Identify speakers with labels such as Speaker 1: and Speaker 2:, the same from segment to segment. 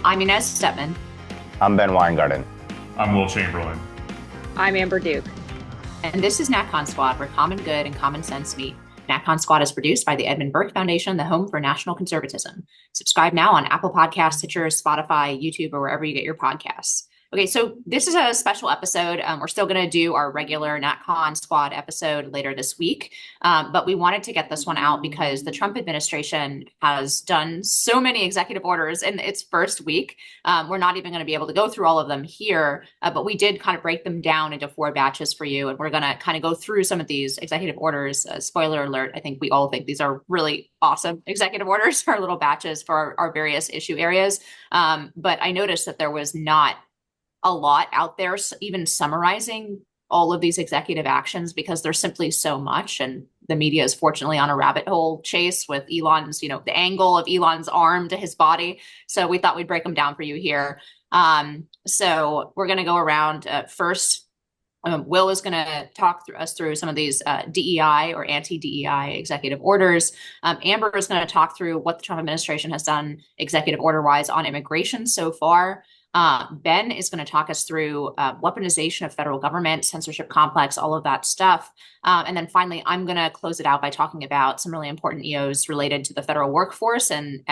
Speaker 1: I'm Inez Stepman.
Speaker 2: I'm Ben Weingarten.
Speaker 3: I'm Will Chamberlain.
Speaker 4: I'm Amber Duke.
Speaker 1: And this is NatCon Squad, where common good and common sense meet. NatCon Squad is produced by the Edmund Burke Foundation, the home for national conservatism. Subscribe now on Apple Podcasts, Stitcher, Spotify, YouTube, or wherever you get your podcasts. Okay, so this is a special episode. We're still going to do our regular NatCon Squad episode later this week, but we wanted to get this one out because the Trump administration has done so many executive orders in its first week. We're not even going to be able to go through all of them here, but we did kind of break them down into 4 batches for you, and we're going to kind of go through some of these executive orders. Spoiler alert, I think we all think these are really awesome executive orders for our little batches for our various issue areas. But I noticed that there was not a lot out there, even summarizing all of these executive actions, because there's simply so much. And the media is fortunately on a rabbit hole chase with Elon's, the angle of Elon's arm to his body. So we thought we'd break them down for you here. So we're going to go around first. Will is going to talk us through some of these DEI or anti-DEI executive orders. Amber is going to talk through what the Trump administration has done executive order-wise on immigration so far. Ben is going to talk us through weaponization of federal government, censorship complex, all of that stuff. And then finally, I'm going to close it out by talking about some really important EOs related to the federal workforce and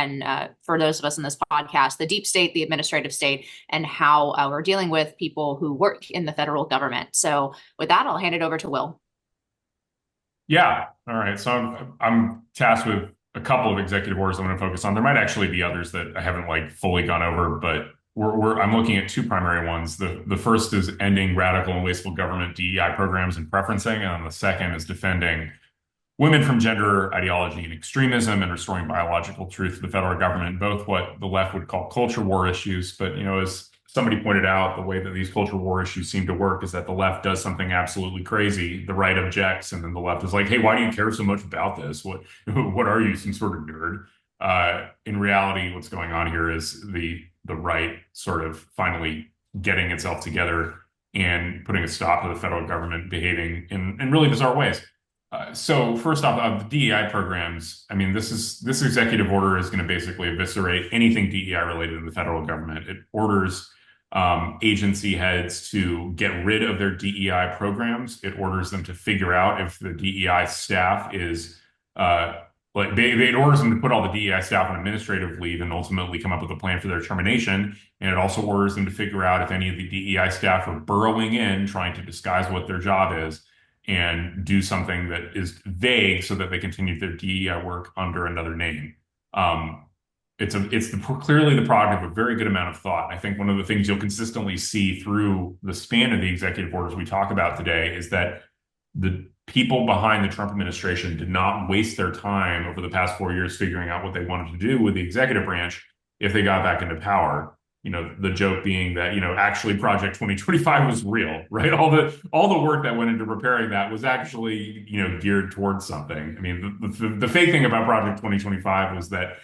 Speaker 1: for those of us in this podcast, the deep state, the administrative state, and how we're dealing with people who work in the federal government. So with that, I'll hand it over to Will.
Speaker 3: Yeah. All right. So I'm tasked with a couple of executive orders I'm going to focus on. There might actually be others that I haven't fully gone over, but I'm looking at 2 primary ones. The first is ending radical and wasteful government DEI programs and preferencing, and then the second is defending women from gender ideology and extremism and restoring biological truth to the federal government, both what the left would call culture war issues. But, as somebody pointed out, the way that these culture war issues seem to work is that the left does something absolutely crazy, the right objects, and then the left is like, hey, why do you care so much about this? What are you, some sort of nerd? In reality, what's going on here is the right sort of finally getting itself together and putting a stop to the federal government behaving in really bizarre ways. So first off, of the DEI programs, I mean, this executive order is going to basically eviscerate anything DEI related in the federal government. It orders agency heads to get rid of their DEI programs. It orders them to figure out if the DEI staff is it orders them to put all the DEI staff on administrative leave and ultimately come up with a plan for their termination. And it also orders them to figure out if any of the DEI staff are burrowing in, trying to disguise what their job is and do something that is vague so that they continue their DEI work under another name. It's clearly the product of a very good amount of thought. I think one of the things you'll consistently see through the span of the executive orders we talk about today is that the people behind the Trump administration did not waste their time over the past 4 years figuring out what they wanted to do with the executive branch if they got back into power. The joke being that, actually Project 2025 was real, right? All the work that went into preparing that was actually, geared towards something. I mean, the fake thing about Project 2025 was that,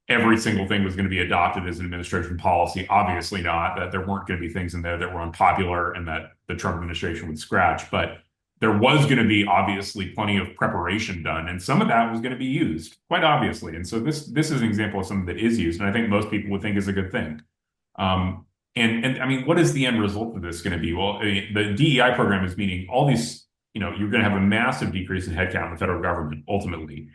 Speaker 3: every single thing was going to be adopted as an administration policy. Obviously not, that there weren't going to be things in there that were unpopular and that the Trump administration would scratch, but there was going to be obviously plenty of preparation done, and some of that was going to be used quite obviously. And so this is an example of something that is used, and I think most people would think is a good thing. And I mean, what is the end result of this going to be? Well, the DEI program is meaning all these, you're going to have a massive decrease in headcount in the federal government. Ultimately,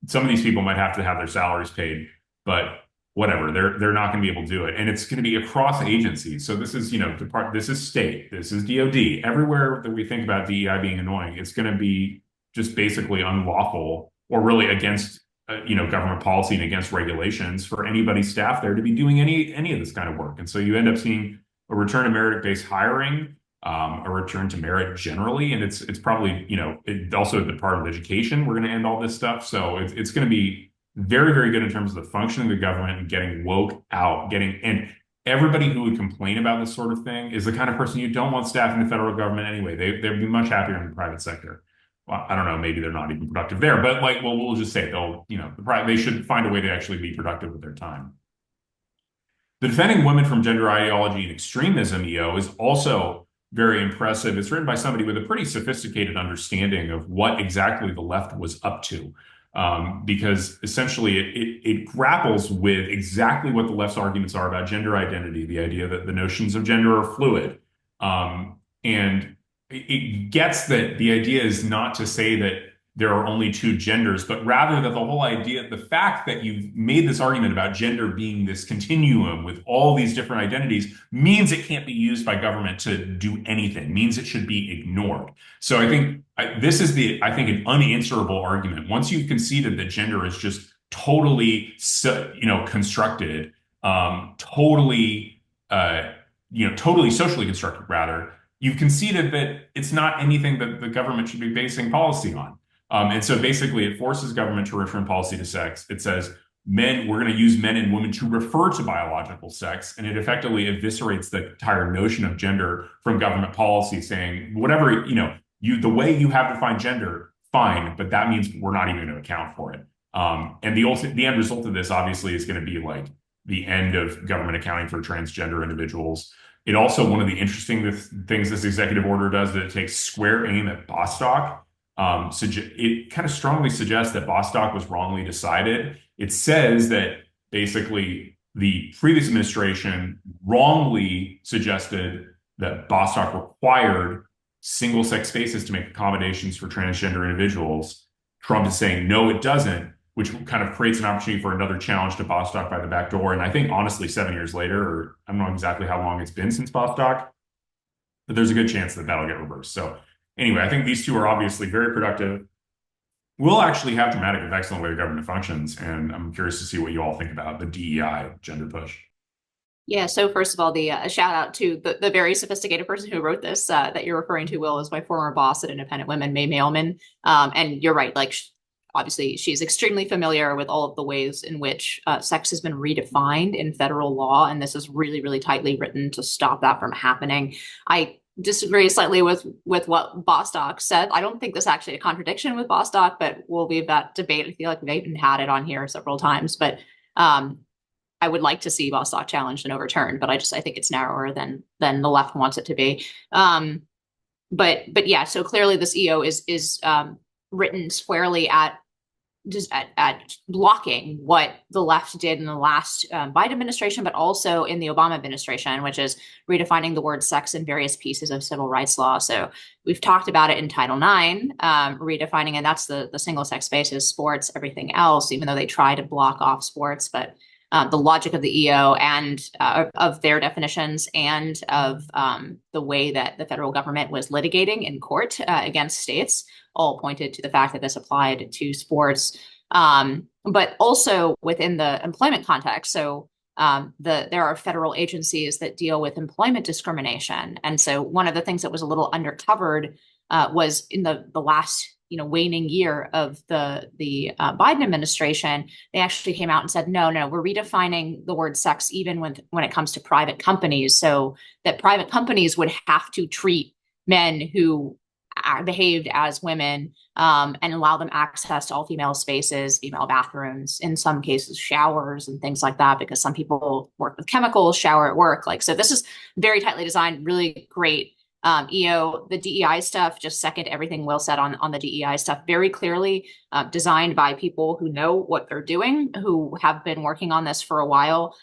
Speaker 3: some of these people might have to have their salaries paid, but whatever, they're not going to be able to do it. And it's going to be across agencies. So this is, this is state, this is DOD. Everywhere that we think about DEI being annoying, it's going to be just basically unlawful or really against, government policy and against regulations for anybody's staff there to be doing any of this kind of work. And so you end up seeing a return to merit-based hiring, a return to merit generally. And it's probably, it also the Department of Education, we're going to end all this stuff. So it's going to be very, very good in terms of the functioning of the government and getting woke out, and everybody who would complain about this sort of thing is the kind of person you don't want staff in the federal government anyway. They'd be much happier in the private sector. Well, I don't know, maybe they're not even productive there, but we'll just say they should find a way to actually be productive with their time. The Defending Women from Gender Ideology and Extremism EO is also very impressive. It's written by somebody with a pretty sophisticated understanding of what exactly the left was up to. because essentially it grapples with exactly what the left's arguments are about gender identity, the idea that the notions of gender are fluid. And it gets that the idea is not to say that there are only two genders, but rather that the whole idea, the fact that you've made this argument about gender being this continuum with all these different identities means it can't be used by government to do anything, means it should be ignored. So I think this is I think, an unanswerable argument. Once you've conceded that gender is just totally, constructed, totally, totally socially constructed, rather, you've conceded that it's not anything that the government should be basing policy on. And so basically it forces government to return policy to sex. It says we're going to use men and women to refer to biological sex. And it effectively eviscerates the entire notion of gender from government policy, saying whatever, the way you have defined gender, fine, but that means we're not even going to account for it. And the end result of this obviously is going to be like the end of government accounting for transgender individuals. It also, one of the interesting things this executive order does, that it takes square aim at Bostock. It kind of strongly suggests that Bostock was wrongly decided. It says that basically the previous administration wrongly suggested that Bostock required single-sex spaces to make accommodations for transgender individuals. Trump is saying, no, it doesn't, which kind of creates an opportunity for another challenge to Bostock by the back door. And I think, honestly, 7 years later, or I don't know exactly how long it's been since Bostock, but there's a good chance that that'll get reversed. So anyway, I think these two are obviously very productive. Will actually have dramatic effects on the way the government functions. And I'm curious to see what you all think about the DEI gender push.
Speaker 1: Yeah, so first of all, the shout out to the very sophisticated person who wrote this that you're referring to, Will, is my former boss at Independent Women, May Mailman. And you're right, like obviously she's extremely familiar with all of the ways in which sex has been redefined in federal law. And this is really, really tightly written to stop that from happening. I disagree slightly with what Bostock said. I don't think there's actually a contradiction with Bostock, but we'll leave that debate. I feel like we've even had it on here several times, but I would like to see Bostock challenged and overturned, but I think it's narrower than the left wants it to be. But yeah, so clearly this EO is written squarely at blocking what the left did in the last Biden administration, but also in the Obama administration, which is redefining the word sex in various pieces of civil rights law. So we've talked about it in Title IX, redefining, and that's the single sex spaces, sports, everything else, even though they try to block off sports. But the logic of the EO and of their definitions and of the way that the federal government was litigating in court against states all pointed to the fact that this applied to sports, but also within the employment context. So there are federal agencies that deal with employment discrimination. And so one of the things that was a little undercovered was in the last waning year of the Biden administration, they actually came out and said, no, we're redefining the word sex even when it comes to private companies, so that private companies would have to treat men who behaved as women and allow them access to all female spaces, female bathrooms, in some cases showers and things like that, because some people work with chemicals, shower at work. So this is very tightly designed, really great. EO, the DEI stuff, just second everything Will said on the DEI stuff, very clearly designed by people who know what they're doing, who have been working on this for a while,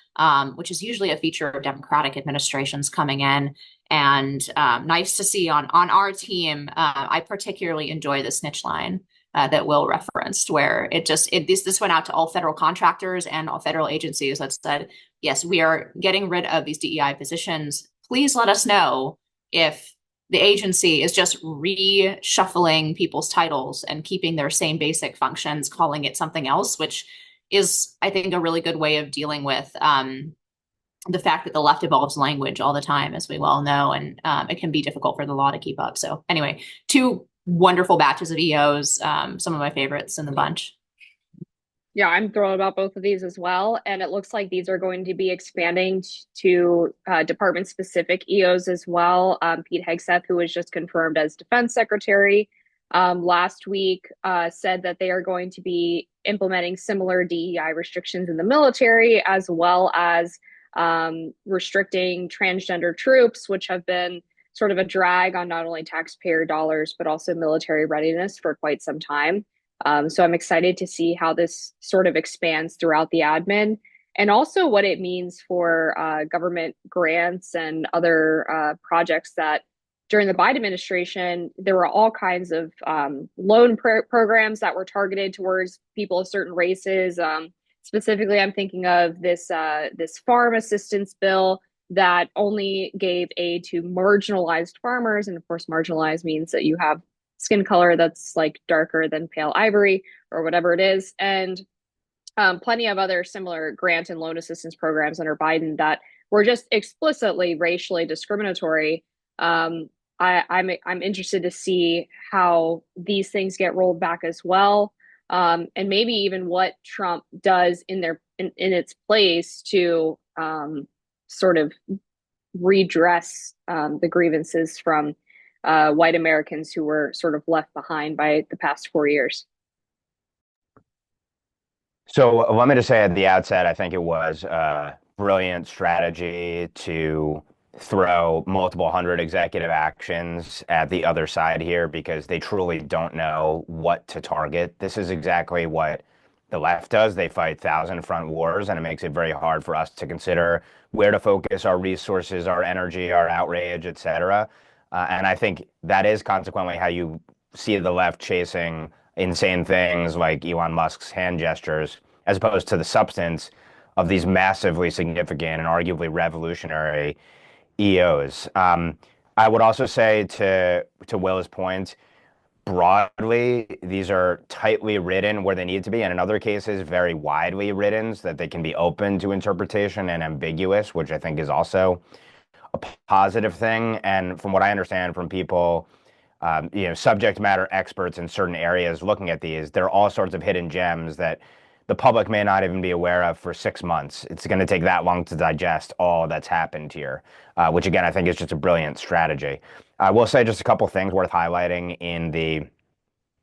Speaker 1: which is usually a feature of Democratic administrations coming in. And nice to see on our team. I particularly enjoy the snitch line that Will referenced, where this went out to all federal contractors and all federal agencies that said, yes, we are getting rid of these DEI positions. Please let us know if the agency is just reshuffling people's titles and keeping their same basic functions, calling it something else, which is, I think, a really good way of dealing with the fact that the left evolves language all the time, as we well know, and it can be difficult for the law to keep up. So anyway, two wonderful batches of EOs, some of my favorites in the bunch.
Speaker 4: Yeah, I'm thrilled about both of these as well. And it looks like these are going to be expanding to department-specific EOs as well. Pete Hegseth, who was just confirmed as Defense Secretary last week, said that they are going to be implementing similar DEI restrictions in the military, as well as restricting transgender troops, which have been sort of a drag on not only taxpayer dollars, but also military readiness for quite some time. So I'm excited to see how this sort of expands throughout the admin and also what it means for government grants and other projects that during the Biden administration, there were all kinds of loan programs that were targeted towards people of certain races. Specifically, I'm thinking of this farm assistance bill that only gave aid to marginalized farmers. And of course, marginalized means that you have skin color that's like darker than pale ivory or whatever it is. And plenty of other similar grant and loan assistance programs under Biden that were just explicitly racially discriminatory. I'm interested to see how these things get rolled back as well, and maybe even what Trump does in its place to sort of redress the grievances from white Americans who were sort of left behind by the past 4 years.
Speaker 2: So let me just say at the outset, I think it was a brilliant strategy to throw multiple hundred executive actions at the other side here because they truly don't know what to target. This is exactly what the left does. They fight thousand front wars, and it makes it very hard for us to consider where to focus our resources, our energy, our outrage, et cetera. And I think that is consequently how you see the left chasing insane things like Elon Musk's hand gestures, as opposed to the substance of these massively significant and arguably revolutionary EOs. I would also say to Will's point, broadly, these are tightly written where they need to be, and in other cases, very widely written so that they can be open to interpretation and ambiguous, which I think is also a positive thing. And from what I understand from people, subject matter experts in certain areas looking at these, there are all sorts of hidden gems that the public may not even be aware of for 6 months. It's going to take that long to digest all that's happened here, which again, I think is just a brilliant strategy. I will say just a couple things worth highlighting in the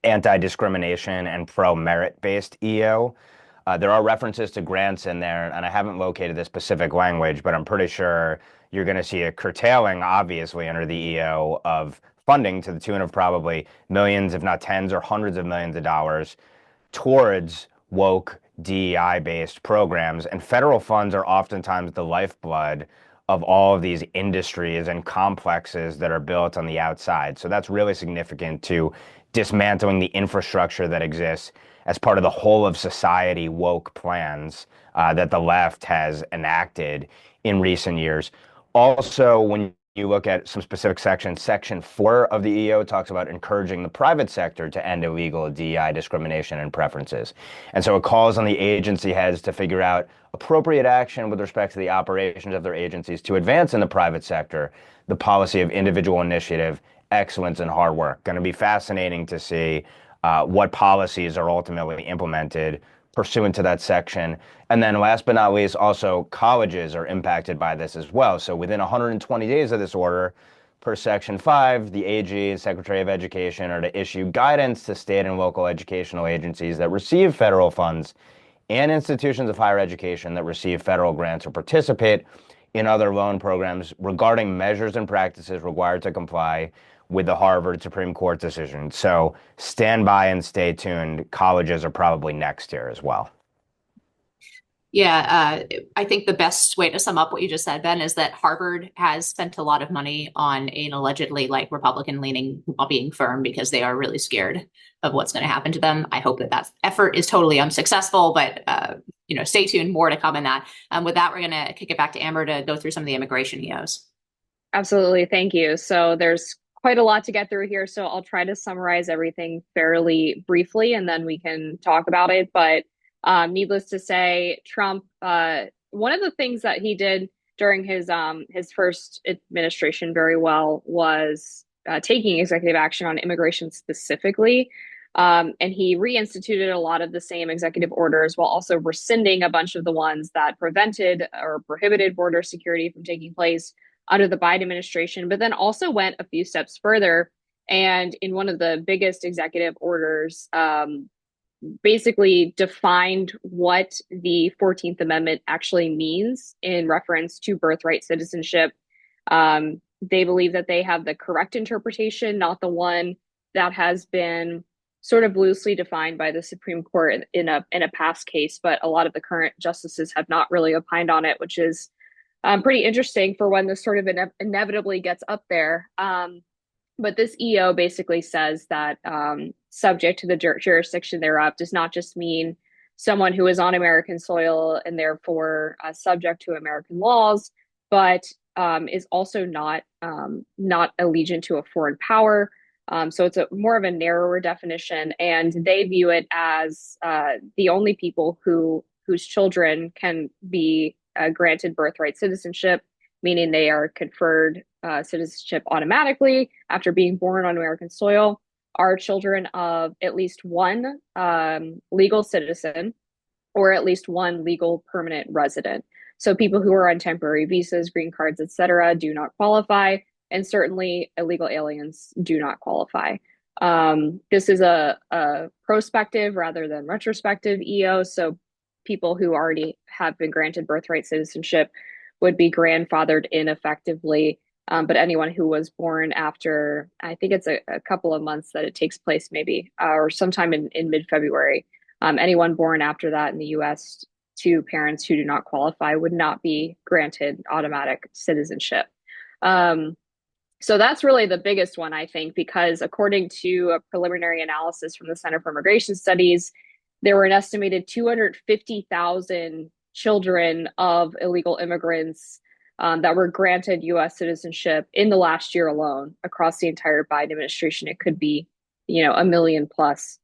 Speaker 2: anti-discrimination and pro-merit-based EO. There are references to grants in there, and I haven't located the specific language, but I'm pretty sure you're going to see a curtailing, obviously, under the EO of funding to the tune of probably millions, if not tens or hundreds of millions of dollars towards woke DEI-based programs. And federal funds are oftentimes the lifeblood of all of these industries and complexes that are built on the outside. So that's really significant to dismantling the infrastructure that exists as part of the whole of society woke plans that the left has enacted in recent years. Also, when you look at some specific sections, Section 4 of the EO talks about encouraging the private sector to end illegal DEI discrimination and preferences. And so it calls on the agency heads to figure out appropriate action with respect to the operations of their agencies to advance in the private sector the policy of individual initiative, excellence, and hard work. Going to be fascinating to see what policies are ultimately implemented pursuant to that section. And then last but not least, also colleges are impacted by this as well. So within 120 days of this order, per Section 5, the AG and Secretary of Education are to issue guidance to state and local educational agencies that receive federal funds and institutions of higher education that receive federal grants or participate in other loan programs regarding measures and practices required to comply with the Harvard Supreme Court decision. So stand by and stay tuned. Colleges are probably next here as well.
Speaker 1: Yeah, I think the best way to sum up what you just said, Ben, is that Harvard has spent a lot of money on an allegedly Republican-leaning lobbying firm because they are really scared of what's going to happen to them. I hope that effort is totally unsuccessful, but stay tuned. More to come in that. With that, we're going to kick it back to Amber to go through some of the immigration EOs.
Speaker 4: Absolutely, thank you. So there's quite a lot to get through here, so I'll try to summarize everything fairly briefly, and then we can talk about it. But needless to say, Trump, one of the things that he did during his first administration very well was taking executive action on immigration specifically. And he reinstituted a lot of the same executive orders while also rescinding a bunch of the ones that prevented or prohibited border security from taking place under the Biden administration, but then also went a few steps further. And in one of the biggest executive orders, basically defined what the 14th Amendment actually means in reference to birthright citizenship. They believe that they have the correct interpretation, not the one that has been sort of loosely defined by the Supreme Court in a past case, but a lot of the current justices have not really opined on it, which is pretty interesting for when this sort of inevitably gets up there. But this EO basically says that subject to the jurisdiction thereof does not just mean someone who is on American soil and therefore subject to American laws, but is also not allegiant to a foreign power. So it's more of a narrower definition, and they view it as the only people whose children can be granted birthright citizenship, meaning they are conferred citizenship automatically after being born on American soil, are children of at least one legal citizen or at least one legal permanent resident. So people who are on temporary visas, green cards, etc., do not qualify, and certainly illegal aliens do not qualify. This is a prospective rather than retrospective EO, so people who already have been granted birthright citizenship would be grandfathered in effectively. But anyone who was born after, I think it's a couple of months that it takes place, maybe, or sometime in mid-February, anyone born after that in the US to parents who do not qualify would not be granted automatic citizenship. So that's really the biggest one, I think, because according to a preliminary analysis from the Center for Immigration Studies, there were an estimated 250,000 children of illegal immigrants that were granted U.S. citizenship in the last year alone across the entire Biden administration. It could be, a million plus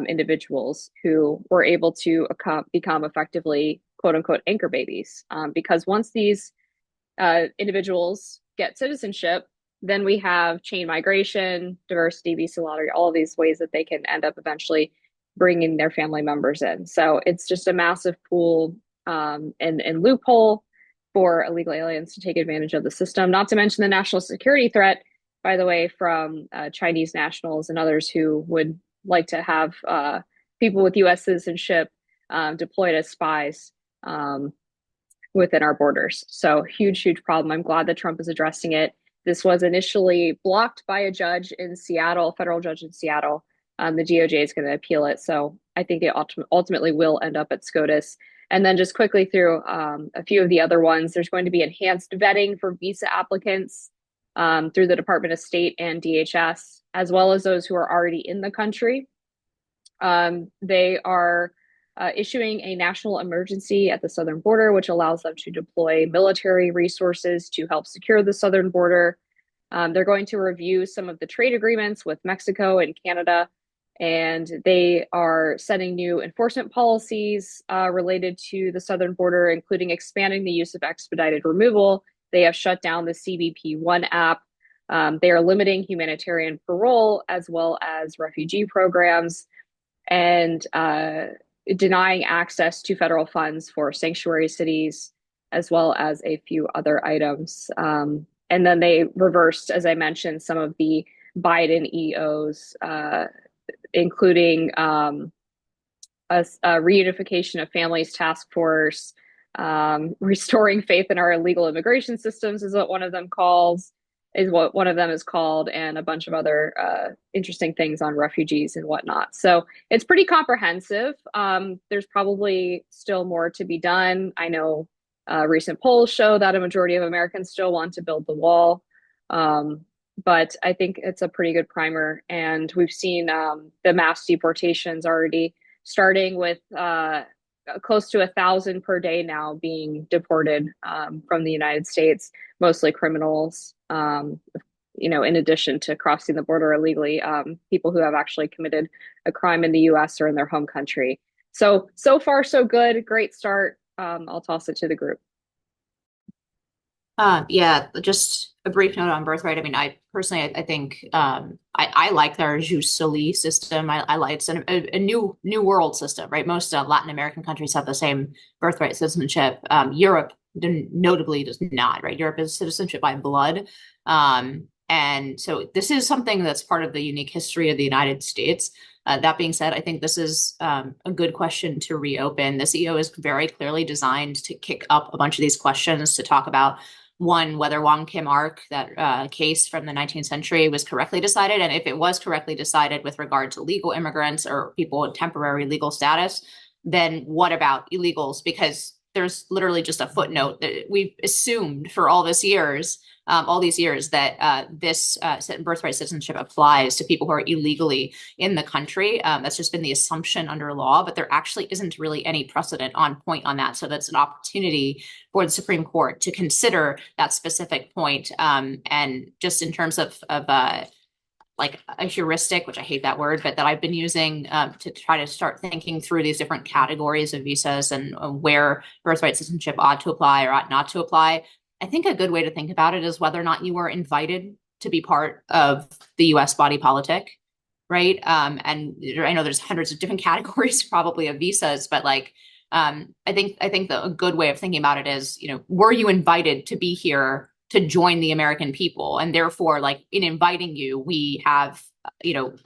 Speaker 4: individuals who were able to become effectively, quote unquote, anchor babies. Because once these individuals get citizenship, then we have chain migration, diversity, visa lottery, all of these ways that they can end up eventually bringing their family members in. So it's just a massive pool and loophole for illegal aliens to take advantage of the system, not to mention the national security threat, by the way, from Chinese nationals and others who would like to have people with U.S. citizenship deployed as spies within our borders. So huge, huge problem. I'm glad that Trump is addressing it. This was initially blocked by a judge in Seattle, federal judge in Seattle. The DOJ is going to appeal it. So I think it ultimately will end up at SCOTUS. And then just quickly through a few of the other ones, there's going to be enhanced vetting for visa applicants through the Department of State and DHS, as well as those who are already in the country. They are issuing a national emergency at the southern border, which allows them to deploy military resources to help secure the southern border. They're going to review some of the trade agreements with Mexico and Canada, and they are setting new enforcement policies related to the southern border, including expanding the use of expedited removal. They have shut down the CBP One app. They are limiting humanitarian parole as well as refugee programs, and denying access to federal funds for sanctuary cities, as well as a few other items. And then they reversed, as I mentioned, some of the Biden EOs, including a reunification of families task force, restoring faith in our illegal immigration systems is what one of them is called, and a bunch of other interesting things on refugees and whatnot. So it's pretty comprehensive. There's probably still more to be done. I know recent polls show that a majority of Americans still want to build the wall. But I think it's a pretty good primer. And we've seen the mass deportations already starting with close to 1,000 per day now being deported from the United States, mostly criminals, in addition to crossing the border illegally, people who have actually committed a crime in the US or in their home country. So far, so good. Great start. I'll toss it to the group.
Speaker 1: Yeah, just a brief note on birthright. I mean, I personally, I think I like their jus soli system. I like it's a new world system, right? Most Latin American countries have the same birthright citizenship. Europe notably does not, right? Europe is citizenship by blood. And so this is something that's part of the unique history of the United States. That being said, I think this is a good question to reopen. This EO is very clearly designed to kick up a bunch of these questions, to talk about one, whether Wong Kim Ark, that case from the 19th century, was correctly decided. And if it was correctly decided with regard to legal immigrants or people with temporary legal status, then what about illegals? Because there's literally just a footnote that we've assumed for all these years that this birthright citizenship applies to people who are illegally in the country. That's just been the assumption under law, but there actually isn't really any precedent on point on that. So that's an opportunity for the Supreme Court to consider that specific point. And just in terms of like a heuristic, which I hate that word, but that I've been using to try to start thinking through these different categories of visas and where birthright citizenship ought to apply or ought not to apply. I think a good way to think about it is whether or not you were invited to be part of the US body politic, right? And I know there's hundreds of different categories probably of visas, but like, I think a good way of thinking about it is, were you invited to be here to join the American people? And therefore, like in inviting you, we have,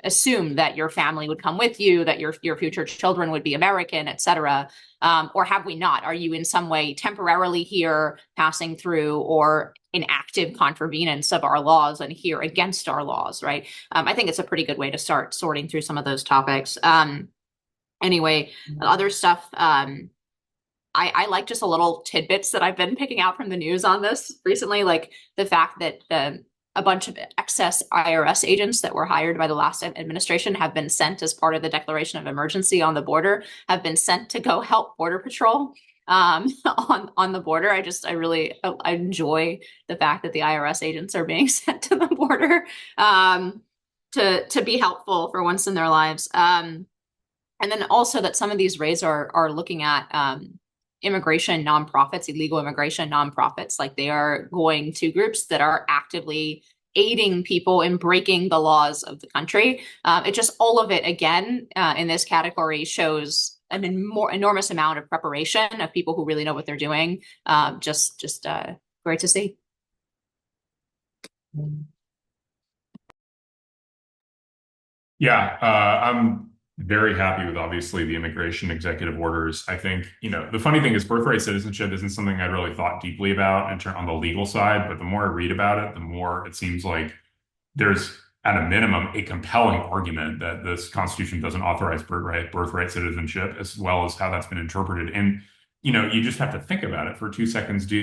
Speaker 1: assumed that your family would come with you, that your future children would be American, et cetera. Or have we not? Are you in some way temporarily here, passing through, or in active contravenance of our laws and here against our laws, right? I think it's a pretty good way to start sorting through some of those topics. Anyway, other stuff, I like just a little tidbits that I've been picking out from the news on this recently, like the fact that a bunch of excess IRS agents that were hired by the last administration have been sent as part of the declaration of emergency on the border, have been sent to go help Border Patrol on the border. I enjoy the fact that the IRS agents are being sent to the border to be helpful for once in their lives. And then also that some of these raids are looking at immigration nonprofits, illegal immigration nonprofits, like they are going to groups that are actively aiding people in breaking the laws of the country. It just, all of it again in this category shows an enormous amount of preparation of people who really know what they're doing. Just great to see.
Speaker 3: Yeah, I'm very happy with obviously the immigration executive orders. I think, the funny thing is birthright citizenship isn't something I really thought deeply about on the legal side, but the more I read about it, the more it seems like there's at a minimum a compelling argument that this Constitution doesn't authorize birthright citizenship, as well as how that's been interpreted. And, you just have to think about it for 2 seconds. Do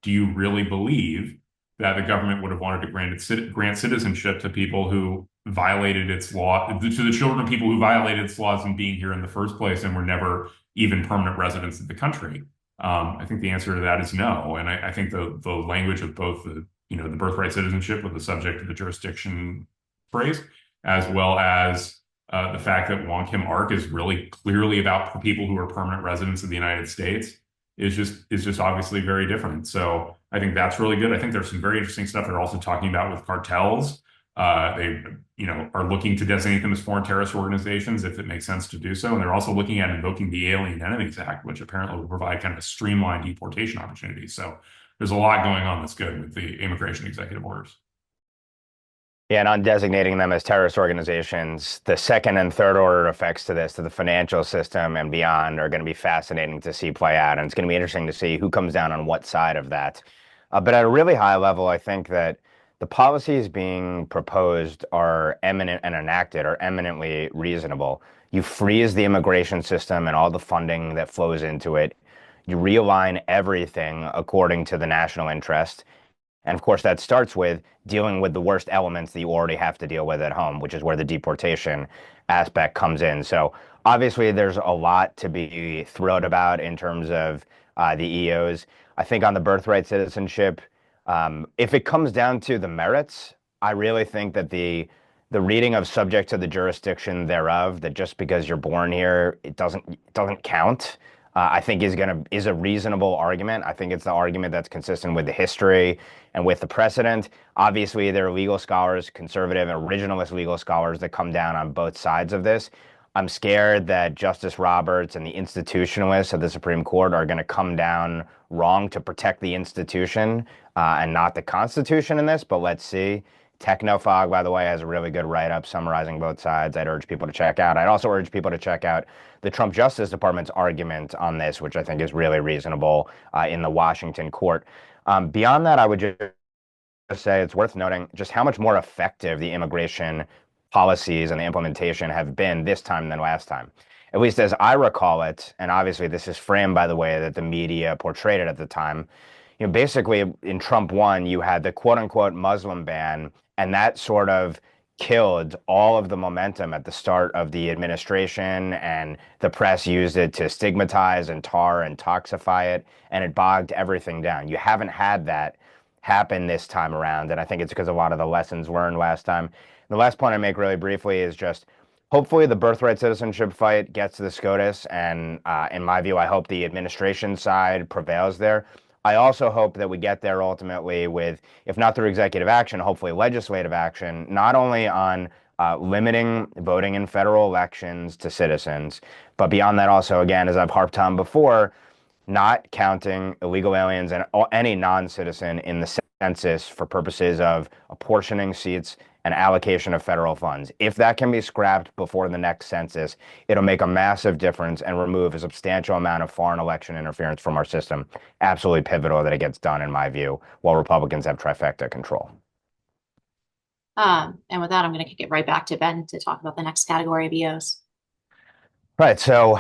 Speaker 3: you really believe that the government would have wanted to grant citizenship to people who violated its law, to the children of people who violated its laws in being here in the first place and were never even permanent residents of the country? I think the answer to that is no. And I think the language of both the birthright citizenship with the subject of the jurisdiction phrase, as well as the fact that Wong Kim Ark is really clearly about people who are permanent residents of the United States is just obviously very different. So I think that's really good. I think there's some very interesting stuff they're also talking about with cartels. They are looking to designate them as foreign terrorist organizations if it makes sense to do so. And they're also looking at invoking the Alien Enemies Act, which apparently will provide kind of a streamlined deportation opportunity. So there's a lot going on that's good with the immigration executive orders.
Speaker 2: Yeah, and on designating them as terrorist organizations, the second and third order effects to this, to the financial system and beyond, are going to be fascinating to see play out. And it's going to be interesting to see who comes down on what side of that. But at a really high level, I think that the policies being proposed are eminent and enacted are eminently reasonable. You freeze the immigration system and all the funding that flows into it. You realign everything according to the national interest. And of course, that starts with dealing with the worst elements that you already have to deal with at home, which is where the deportation aspect comes in. So obviously, there's a lot to be thrilled about in terms of the EOs. I think on the birthright citizenship, if it comes down to the merits, I really think that the reading of subject to the jurisdiction thereof, that just because you're born here, it doesn't count. I think is a reasonable argument. I think it's the argument that's consistent with the history and with the precedent. Obviously, there are legal scholars, conservative and originalist legal scholars, that come down on both sides of this. I'm scared that Justice Roberts and the institutionalists of the Supreme Court are going to come down wrong to protect the institution and not the Constitution in this, but let's see. Technofog, by the way, has a really good write-up summarizing both sides. I'd urge people to check out. I'd also urge people to check out the Trump Justice Department's argument on this, which I think is really reasonable in the Washington court. Beyond that, I would just say it's worth noting just how much more effective the immigration policies and the implementation have been this time than last time. At least as I recall it, and obviously this is framed by the way that the media portrayed it at the time. Basically in Trump 1, you had the quote unquote Muslim ban, and that sort of killed all of the momentum at the start of the administration, and the press used it to stigmatize and tar and toxify it, and it bogged everything down. You haven't had that happen this time around, and I think it's because of a lot of the lessons learned last time. The last point I make really briefly is just hopefully the birthright citizenship fight gets to the SCOTUS, and in my view, I hope the administration side prevails there. I also hope that we get there ultimately with, if not through executive action, hopefully legislative action, not only on limiting voting in federal elections to citizens, but beyond that also, again, as I've harped on before, not counting illegal aliens and any non-citizen in the census for purposes of apportioning seats and allocation of federal funds. If that can be scrapped before the next census, it'll make a massive difference and remove a substantial amount of foreign election interference from our system. Absolutely pivotal that it gets done, in my view, while Republicans have trifecta control.
Speaker 1: And with that, I'm going to kick it right back to Ben to talk about the next category of EOs.
Speaker 2: Right. So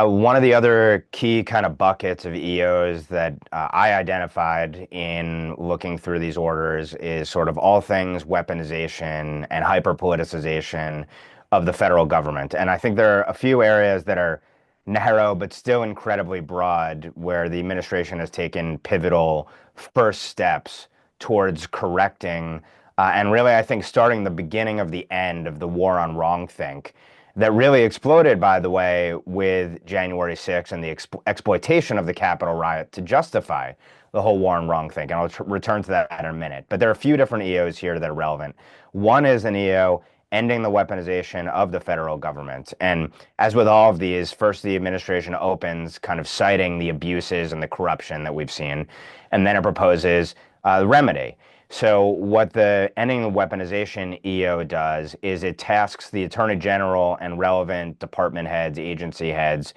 Speaker 2: one of the other key kind of buckets of EOs that I identified in looking through these orders is sort of all things weaponization and hyper-politicization of the federal government. And I think there are a few areas that are narrow but still incredibly broad where the administration has taken pivotal first steps towards correcting and really, I think, starting the beginning of the end of the war on wrongthink that really exploded, by the way, with January 6th and the exploitation of the Capitol riot to justify the whole war on wrongthink. And I'll return to that in a minute. But there are a few different EOs here that are relevant. One is an EO ending the weaponization of the federal government. And as with all of these, first the administration opens kind of citing the abuses and the corruption that we've seen, and then it proposes the remedy. So what the ending the weaponization EO does is it tasks the Attorney General and relevant department heads, agency heads,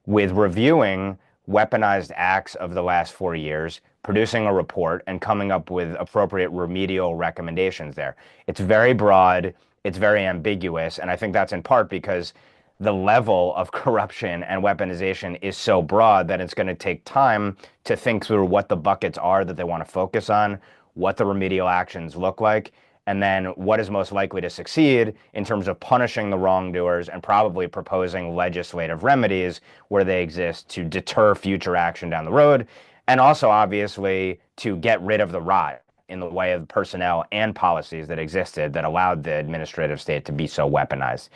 Speaker 2: with reviewing weaponized acts of the last 4 years, producing a report, and coming up with appropriate remedial recommendations there. It's very broad, it's very ambiguous, and I think that's in part because the level of corruption and weaponization is so broad that it's going to take time to think through what the buckets are that they want to focus on, what the remedial actions look like, and then what is most likely to succeed in terms of punishing the wrongdoers and probably proposing legislative remedies where they exist to deter future action down the road, and also obviously to get rid of the rot in the way of personnel and policies that existed that allowed the administrative state to be so weaponized.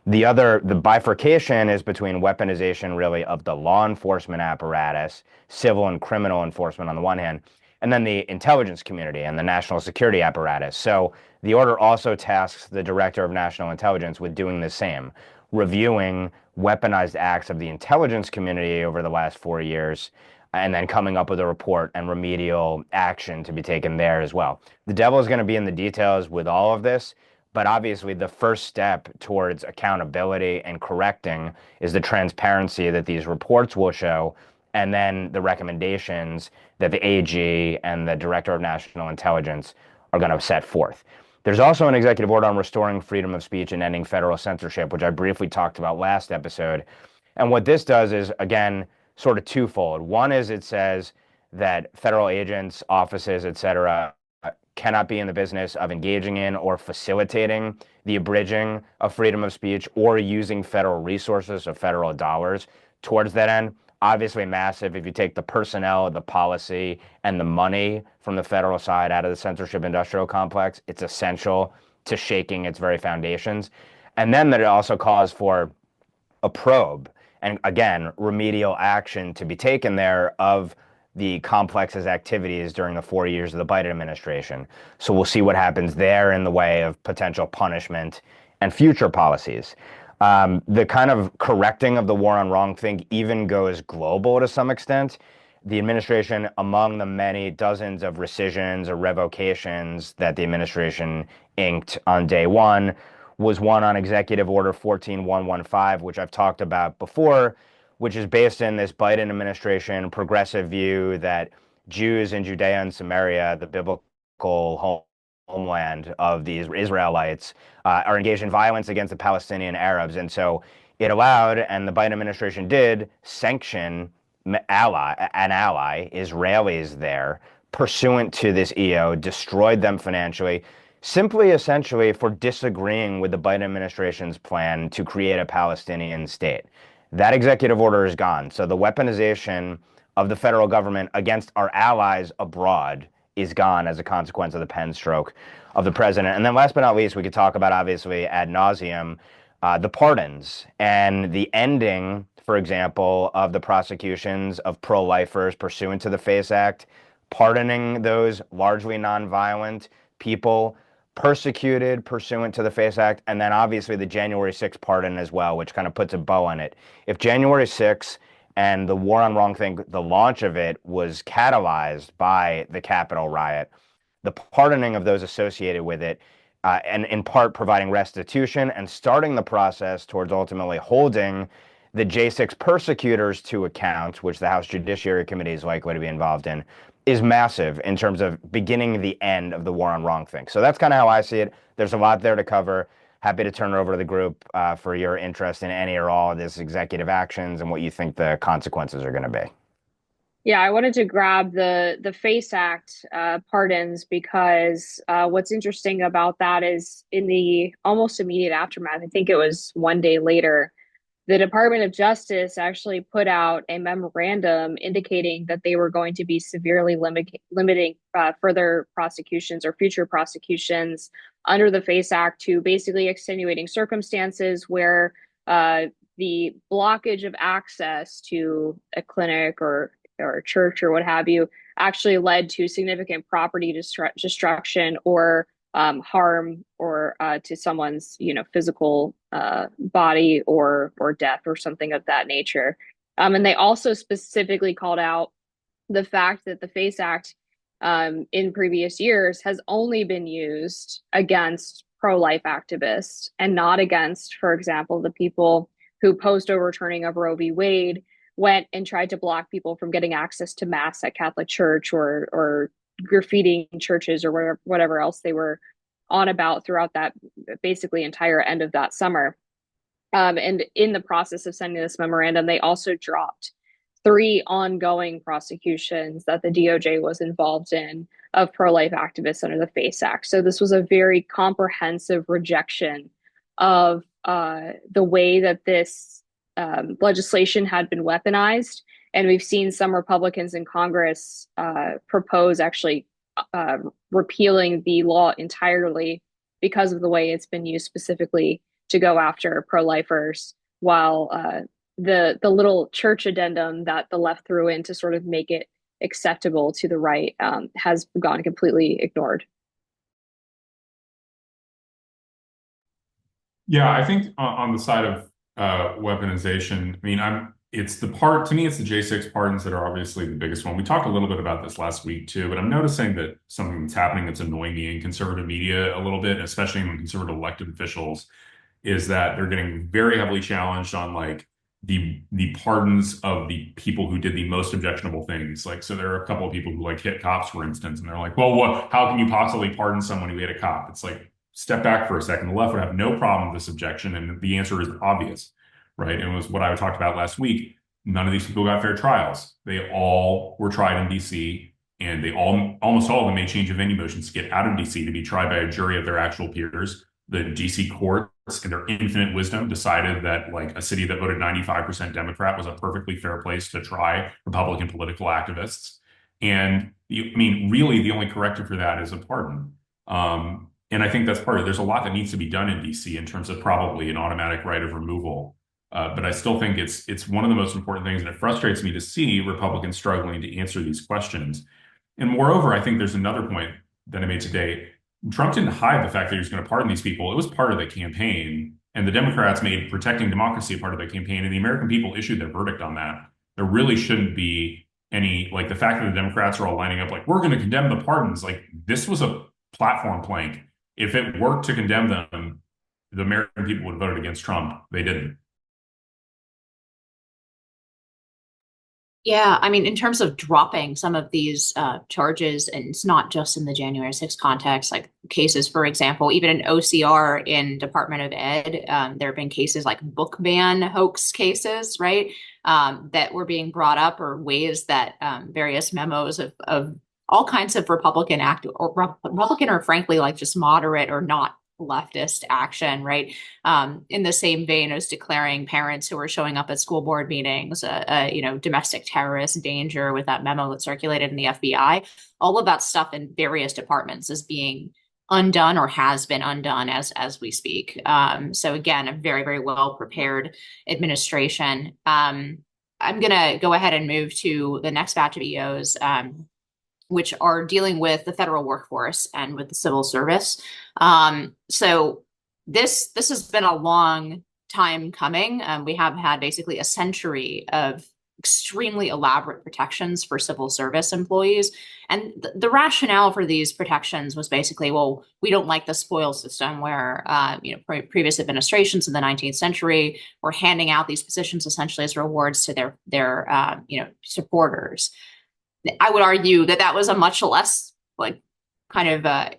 Speaker 2: The bifurcation is between weaponization really of the law enforcement apparatus, civil and criminal enforcement on the one hand, and then the intelligence community and the national security apparatus. So the order also tasks the Director of National Intelligence with doing the same, reviewing weaponized acts of the intelligence community over the last 4 years, and then coming up with a report and remedial action to be taken there as well. The devil is going to be in the details with all of this, but obviously the first step towards accountability and correcting is the transparency that these reports will show, and then the recommendations that the AG and the Director of National Intelligence are going to set forth. There's also an executive order on restoring freedom of speech and ending federal censorship, which I briefly talked about last episode. And what this does is, again, sort of twofold. One is it says that federal agents, offices, et cetera, cannot be in the business of engaging in or facilitating the abridging of freedom of speech or using federal resources or federal dollars towards that end. Obviously massive if you take the personnel, the policy, and the money from the federal side out of the censorship industrial complex. It's essential to shaking its very foundations. And then that it also calls for a probe and, again, remedial action to be taken there of the complex's activities during the 4 years of the Biden administration. So we'll see what happens there in the way of potential punishment and future policies. The kind of correcting of the war on wrongthink even goes global to some extent. The administration, among the many dozens of rescissions or revocations that the administration inked on day one, was one on Executive Order 14115, which I've talked about before, which is based in this Biden administration progressive view that Jews in Judea and Samaria, the biblical homeland of the Israelites, are engaged in violence against the Palestinian Arabs. And so it allowed, and the Biden administration did, sanction an ally, Israelis there, pursuant to this EO, destroyed them financially, simply essentially for disagreeing with the Biden administration's plan to create a Palestinian state. That executive order is gone. So the weaponization of the federal government against our allies abroad is gone as a consequence of the pen stroke of the president. And then last but not least, we could talk about, obviously, ad nauseum, the pardons and the ending, for example, of the prosecutions of pro-lifers pursuant to the FACE Act, pardoning those largely nonviolent people persecuted pursuant to the FACE Act, and then obviously the January 6th pardon as well, which kind of puts a bow on it. If January 6th and the war on wrongthink, the launch of it was catalyzed by the Capitol riot, the pardoning of those associated with it, and in part providing restitution and starting the process towards ultimately holding the J6 persecutors to account, which the House Judiciary Committee is likely to be involved in, is massive in terms of beginning the end of the war on wrongthink. So that's kind of how I see it. There's a lot there to cover. Happy to turn it over to the group for your interest in any or all of this executive actions and what you think the consequences are going to be.
Speaker 4: Yeah, I wanted to grab the FACE Act pardons because what's interesting about that is in the almost immediate aftermath, I think it was one day later, the Department of Justice actually put out a memorandum indicating that they were going to be severely limiting further prosecutions or future prosecutions under the FACE Act to basically extenuating circumstances where the blockage of access to a clinic or a church or what have you actually led to significant property destruction or harm or to someone's physical body or death or something of that nature. And they also specifically called out the fact that the FACE Act in previous years has only been used against pro-life activists and not against, for example, the people who post overturning of Roe v. Wade went and tried to block people from getting access to mass at Catholic Church or graffitiing churches or whatever else they were on about throughout that basically entire end of that summer. And in the process of sending this memorandum, they also dropped 3 ongoing prosecutions that the DOJ was involved in of pro-life activists under the FACE Act. So this was a very comprehensive rejection of the way that this legislation had been weaponized. And we've seen some Republicans in Congress propose actually repealing the law entirely because of the way it's been used specifically to go after pro-lifers, while the little church addendum that the left threw in to sort of make it acceptable to the right has gone completely ignored.
Speaker 3: Yeah, I think on the side of weaponization, I mean, it's the J6 pardons that are obviously the biggest one. We talked a little bit about this last week too, but I'm noticing that something that's happening that's annoying me in conservative media a little bit, especially in conservative elected officials, is that they're getting very heavily challenged on like the pardons of the people who did the most objectionable things. Like, so there are a couple of people who like hit cops, for instance, and they're like, well, how can you possibly pardon someone who hit a cop? It's like, step back for a second. The left would have no problem with this objection, and the answer is obvious, right? And it was what I talked about last week. None of these people got fair trials. They all were tried in DC, and almost all of them made change of venue motions to get out of DC to be tried by a jury of their actual peers. The DC courts, in their infinite wisdom, decided that like a city that voted 95% Democrat was a perfectly fair place to try Republican political activists. And I mean, really, the only corrective for that is a pardon. And I think that's part of it. There's a lot that needs to be done in DC in terms of probably an automatic right of removal. But I still think it's one of the most important things, and it frustrates me to see Republicans struggling to answer these questions. And moreover, I think there's another point that I made today. Trump didn't hide the fact that he was going to pardon these people. It was part of the campaign, and the Democrats made protecting democracy a part of the campaign, and the American people issued their verdict on that. There really shouldn't be any, like the fact that the Democrats are all lining up like, we're going to condemn the pardons. Like, this was a platform plank. If it worked to condemn them, the American people would have voted against Trump. They didn't.
Speaker 1: Yeah, I mean, in terms of dropping some of these charges, and it's not just in the January 6th context, like cases, for example, even in OCR in Department of Ed, there have been cases like book ban hoax cases, right? That were being brought up, or ways that various memos of all kinds of Republican or frankly, like just moderate or not leftist action, right? In the same vein as declaring parents who are showing up at school board meetings, domestic terrorist danger with that memo that circulated in the FBI. All of that stuff in various departments is being undone or has been undone as we speak. So again, a very, very well prepared administration. I'm going to go ahead and move to the next batch of EOs. Which are dealing with the federal workforce and with the civil service. So this has been a long time coming. We have had basically a century of extremely elaborate protections for civil service employees. And the rationale for these protections was basically, well, we don't like the spoil system where, previous administrations in the 19th century were handing out these positions essentially as rewards to their supporters. I would argue that was a much less like kind of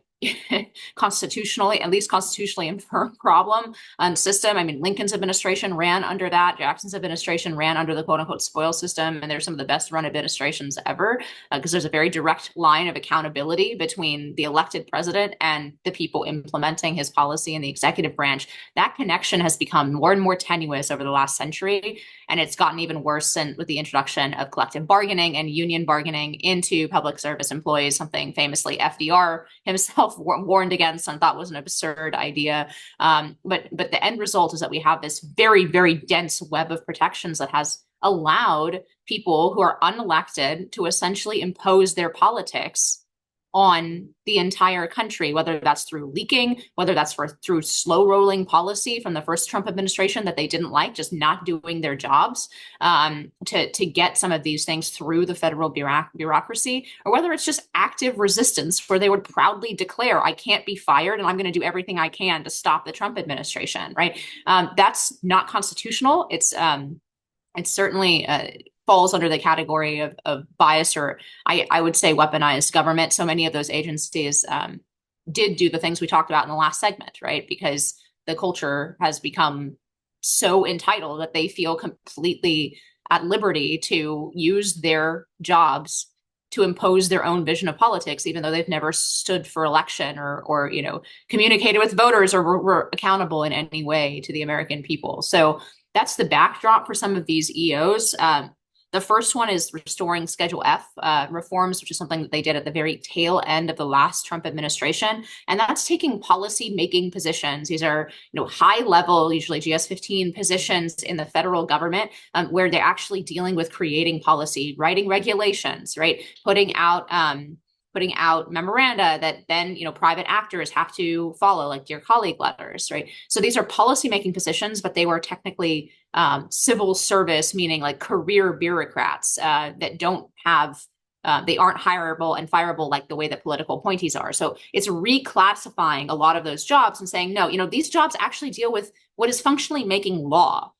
Speaker 1: constitutionally infirm problem system. I mean, Lincoln's administration ran under that. Jackson's administration ran under the quote unquote spoil system. And they're some of the best run administrations ever because there's a very direct line of accountability between the elected president and the people implementing his policy in the executive branch. That connection has become more and more tenuous over the last century. And it's gotten even worse with the introduction of collective bargaining and union bargaining into public service employees, something famously FDR himself warned against and thought was an absurd idea. But the end result is that we have this very, very dense web of protections that has allowed people who are unelected to essentially impose their politics on the entire country, whether that's through leaking, whether that's through slow rolling policy from the first Trump administration that they didn't like, just not doing their jobs to get some of these things through the federal bureaucracy, or whether it's just active resistance where they would proudly declare, I can't be fired and I'm going to do everything I can to stop the Trump administration, right? That's not constitutional. It's certainly falls under the category of bias, or I would say weaponized government. So many of those agencies did do the things we talked about in the last segment, right? Because the culture has become so entitled that they feel completely at liberty to use their jobs to impose their own vision of politics, even though they've never stood for election or communicated with voters or were accountable in any way to the American people. So that's the backdrop for some of these EOs. The first one is restoring Schedule F reforms, which is something that they did at the very tail end of the last Trump administration. And that's taking policy-making positions. These are, high-level, usually GS-15 positions in the federal government, where they're actually dealing with creating policy, writing regulations, right? Putting out memoranda that then, private actors have to follow, like dear colleague letters, right? So these are policy-making positions, but they were technically civil service, meaning like career bureaucrats that don't have, they aren't hireable and fireable like the way that political appointees are. So it's reclassifying a lot of those jobs and saying, no, these jobs actually deal with what is functionally making law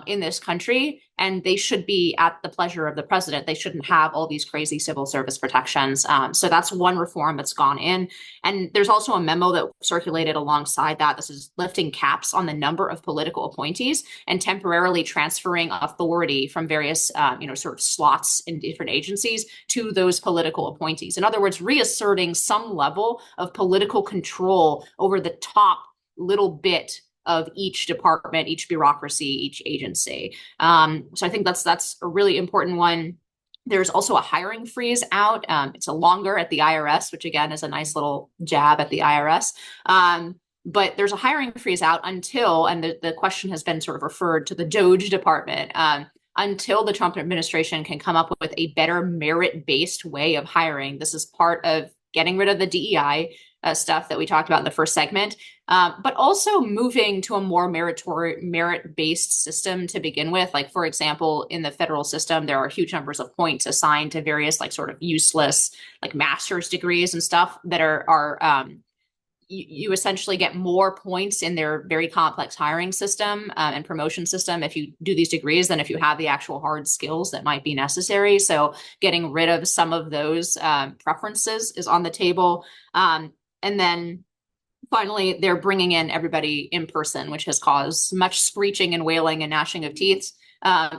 Speaker 1: in this country, and they should be at the pleasure of the president. They shouldn't have all these crazy civil service protections. So that's one reform that's gone in. And there's also a memo that circulated alongside that. This is lifting caps on the number of political appointees and temporarily transferring authority from various, sort of slots in different agencies to those political appointees. In other words, reasserting some level of political control over the top little bit of each department, each bureaucracy, each agency. So I think that's a really important one. There's also a hiring freeze out. It's a longer at the IRS, which again is a nice little jab at the IRS. But there's a hiring freeze out until, and the question has been sort of referred to the DOGE department, until the Trump administration can come up with a better merit-based way of hiring. This is part of getting rid of the DEI stuff that we talked about in the first segment, but also moving to a more merit-based system to begin with. Like, for example, in the federal system, there are huge numbers of points assigned to various like sort of useless like master's degrees and stuff that are you essentially get more points in their very complex hiring system and promotion system if you do these degrees than if you have the actual hard skills that might be necessary. So getting rid of some of those preferences is on the table. And then finally, they're bringing in everybody in person, which has caused much screeching and wailing and gnashing of teeth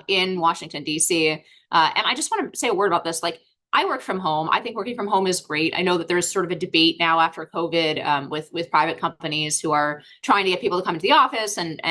Speaker 1: in Washington, D.C. And I just want to say a word about this. Like, I work from home. I think working from home is great. I know that there's sort of a debate now after COVID with private companies who are trying to get people to come into the office and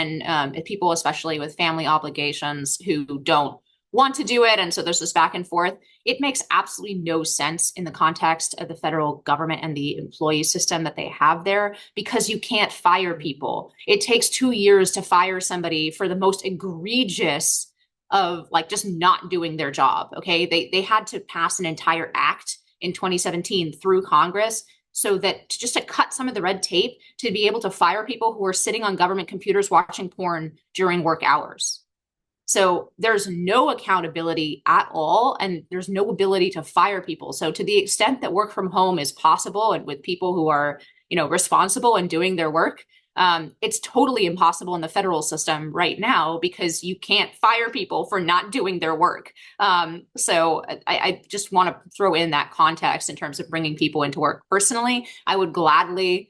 Speaker 1: people, especially with family obligations, who don't want to do it. And so there's this back and forth. It makes absolutely no sense in the context of the federal government and the employee system that they have there, because you can't fire people. It takes 2 years to fire somebody for the most egregious of like just not doing their job. Okay. They had to pass an entire act in 2017 through Congress so that just to cut some of the red tape to be able to fire people who are sitting on government computers watching porn during work hours. So there's no accountability at all, and there's no ability to fire people. So to the extent that work from home is possible and with people who are, responsible and doing their work, it's totally impossible in the federal system right now because you can't fire people for not doing their work. So I just want to throw in that context in terms of bringing people into work. Personally, I would gladly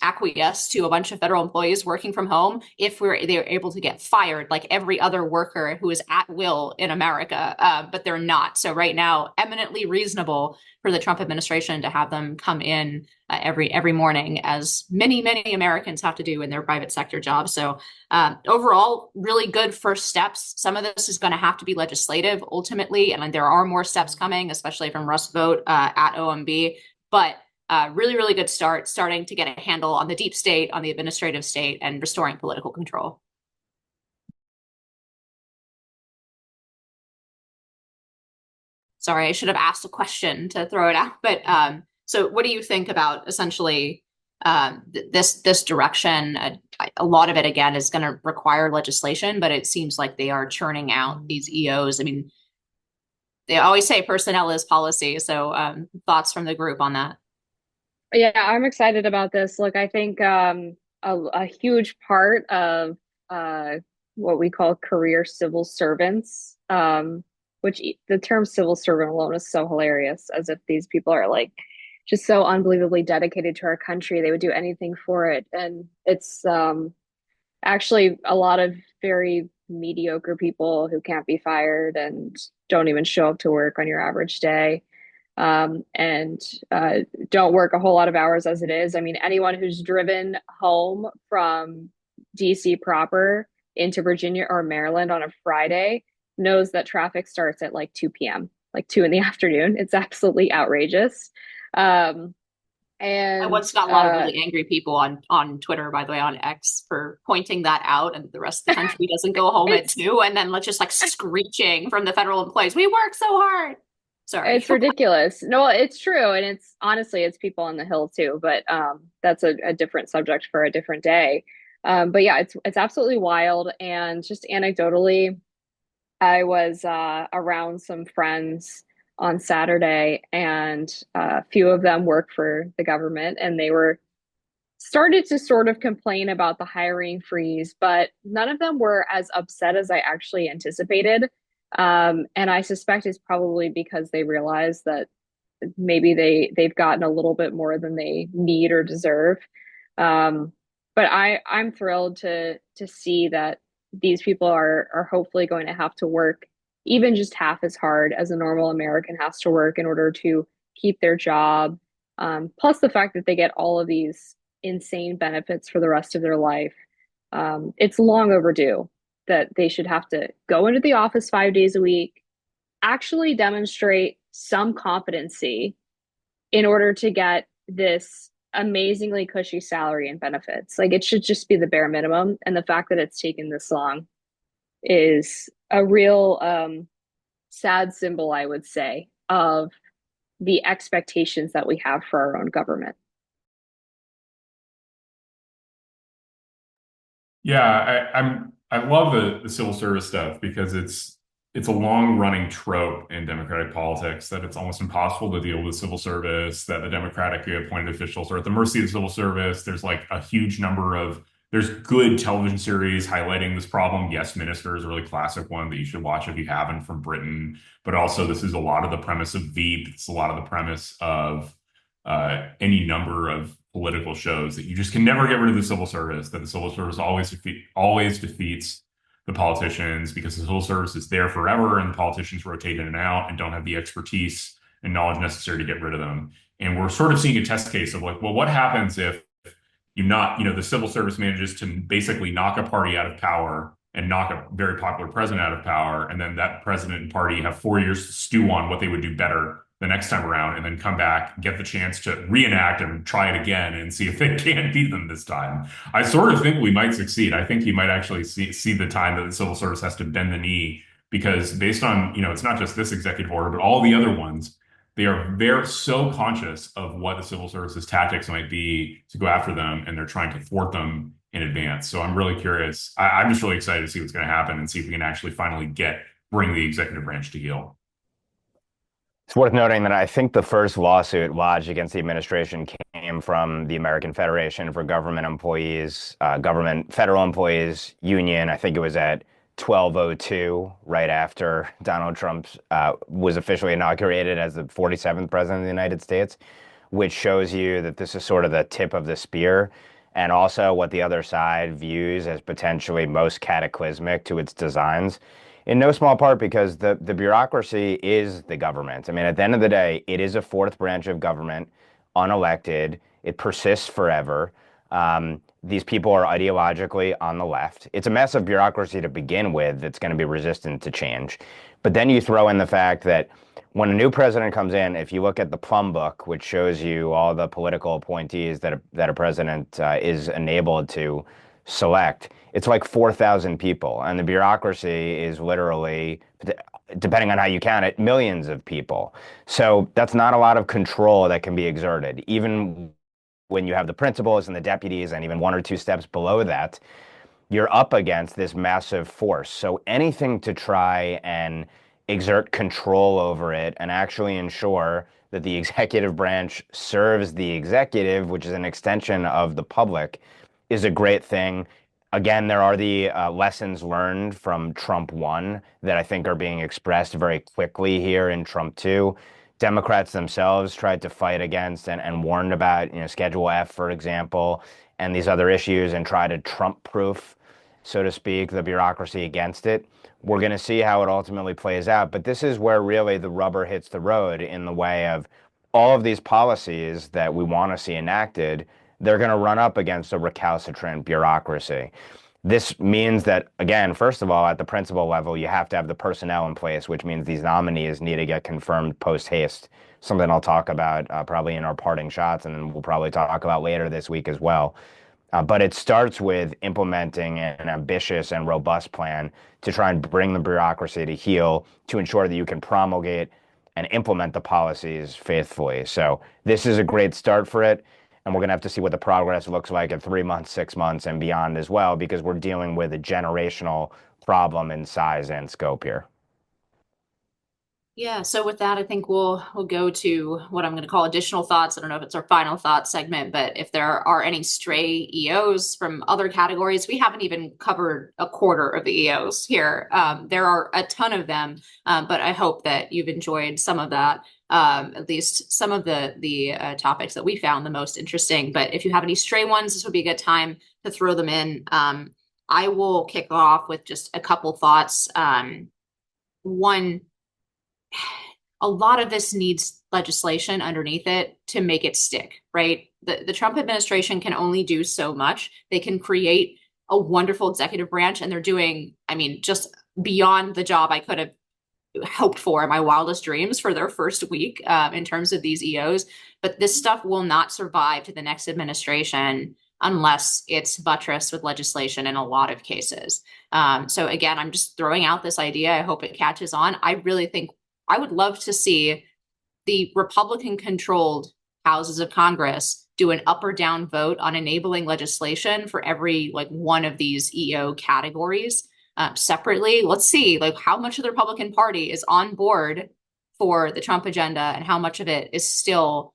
Speaker 1: acquiesce to a bunch of federal employees working from home if they're able to get fired like every other worker who is at will in America, but they're not. So right now, eminently reasonable for the Trump administration to have them come in every morning, as many Americans have to do in their private sector jobs. So overall, really good first steps. Some of this is going to have to be legislative ultimately, and there are more steps coming, especially from Russ Vogt at OMB, but really, really good starting to get a handle on the deep state, on the administrative state, and restoring political control. Sorry, I should have asked a question to throw it out. But so what do you think about essentially this direction? A lot of it, again, is going to require legislation, but it seems like they are churning out these EOs. I mean, they always say personnel is policy. So thoughts from the group on that?
Speaker 4: Yeah, I'm excited about this. Look, I think a huge part of what we call career civil servants, which the term civil servant alone is so hilarious, as if these people are like just so unbelievably dedicated to our country. They would do anything for it. And it's actually a lot of very mediocre people who can't be fired and don't even show up to work on your average day. And don't work a whole lot of hours as it is. I mean, anyone who's driven home from DC proper into Virginia or Maryland on a Friday knows that traffic starts at like 2 p.m., like 2 in the afternoon. It's absolutely outrageous. And
Speaker 1: I once got a lot of really angry people on Twitter, by the way, on X, for pointing that out, and the rest of the country doesn't go home at 2, and then just like screeching from the federal employees, "We work so hard." Sorry.
Speaker 4: It's ridiculous. No, it's true. And it's honestly, it's people on the Hill too, but that's a different subject for a different day. But yeah, it's absolutely wild. And just anecdotally, I was around some friends on Saturday, and a few of them work for the government, and they were started to sort of complain about the hiring freeze, but none of them were as upset as I actually anticipated. And I suspect it's probably because they realize that maybe they've gotten a little bit more than they need or deserve. But I'm thrilled to see that these people are hopefully going to have to work even just half as hard as a normal American has to work in order to keep their job. Plus the fact that they get all of these insane benefits for the rest of their life. It's long overdue that they should have to go into the office 5 days a week, actually demonstrate some competency in order to get this amazingly cushy salary and benefits. Like, it should just be the bare minimum. And the fact that it's taken this long is a real sad symbol, I would say, of the expectations that we have for our own government.
Speaker 3: Yeah, I love the civil service stuff because it's a long running trope in Democratic politics that it's almost impossible to deal with civil service, that the Democratically appointed officials are at the mercy of the civil service. There's like a huge number of, there's good television series highlighting this problem. Yes, Minister is a really classic one that you should watch if you haven't, from Britain. But also, this is a lot of the premise of Veep. It's a lot of the premise of any number of political shows, that you just can never get rid of the civil service, that the civil service always defeats the politicians because the civil service is there forever and the politicians rotate in and out and don't have the expertise and knowledge necessary to get rid of them. And we're sort of seeing a test case of like, well, what happens if the civil service manages to basically knock a party out of power and knock a very popular president out of power, and then that president and party have 4 years to stew on what they would do better the next time around, and then come back, get the chance to reenact and try it again and see if they can't beat them this time. I sort of think we might succeed. I think you might actually see the time that the civil service has to bend the knee, because based on, it's not just this executive order, but all the other ones, they're so conscious of what the civil service's tactics might be to go after them, and they're trying to thwart them in advance. So I'm really curious. I'm just really excited to see what's going to happen and see if we can actually finally bring the executive branch to heel.
Speaker 2: It's worth noting that I think the first lawsuit lodged against the administration came from the American Federation for Government Employees, Government Federal Employees Union. I think it was at 12:02, right after Donald Trump was officially inaugurated as the 47th president of the United States, which shows you that this is sort of the tip of the spear, and also what the other side views as potentially most cataclysmic to its designs. In no small part because the bureaucracy is the government. I mean, at the end of the day, it is a fourth branch of government, unelected. It persists forever. These people are ideologically on the left. It's a massive bureaucracy to begin with that's going to be resistant to change. But then you throw in the fact that when a new president comes in, if you look at the plum book, which shows you all the political appointees that a president is enabled to select, it's like 4,000 people. And the bureaucracy is literally, depending on how you count it, millions of people. So that's not a lot of control that can be exerted. Even when you have the principals and the deputies and even one or two steps below that, you're up against this massive force. So anything to try and exert control over it and actually ensure that the executive branch serves the executive, which is an extension of the public, is a great thing. Again, there are the lessons learned from Trump 1 that I think are being expressed very quickly here in Trump 2. Democrats themselves tried to fight against and warned about, Schedule F, for example, and these other issues, and try to Trump-proof, so to speak, the bureaucracy against it. We're going to see how it ultimately plays out. But this is where really the rubber hits the road in the way of all of these policies that we want to see enacted. They're going to run up against a recalcitrant bureaucracy. This means that, again, first of all, at the principal level, you have to have the personnel in place, which means these nominees need to get confirmed post-haste, something I'll talk about probably in our parting shots, and then we'll probably talk about later this week as well. But it starts with implementing an ambitious and robust plan to try and bring the bureaucracy to heel, to ensure that you can promulgate and implement the policies faithfully. So this is a great start for it. And we're going to have to see what the progress looks like in 3 months, 6 months, and beyond as well, because we're dealing with a generational problem in size and scope here.
Speaker 1: Yeah, so with that, I think we'll go to what I'm going to call additional thoughts. I don't know if it's our final thought segment, but if there are any stray EOs from other categories, we haven't even covered a quarter of the EOs here. There are a ton of them, but I hope that you've enjoyed some of that. At least some of the topics that we found the most interesting. But if you have any stray ones, this would be a good time to throw them in. I will kick off with just a couple thoughts. One, a lot of this needs legislation underneath it to make it stick, right? The Trump administration can only do so much. They can create a wonderful executive branch, and they're doing, just beyond the job I could have hoped for in my wildest dreams for their first week in terms of these EOs. But this stuff will not survive to the next administration unless it's buttressed with legislation in a lot of cases. So again, I'm just throwing out this idea. I hope it catches on. I really think I would love to see the Republican-controlled houses of Congress do an up or down vote on enabling legislation for every one of these EO categories. separately, let's see like how much of the Republican Party is on board for the Trump agenda and how much of it is still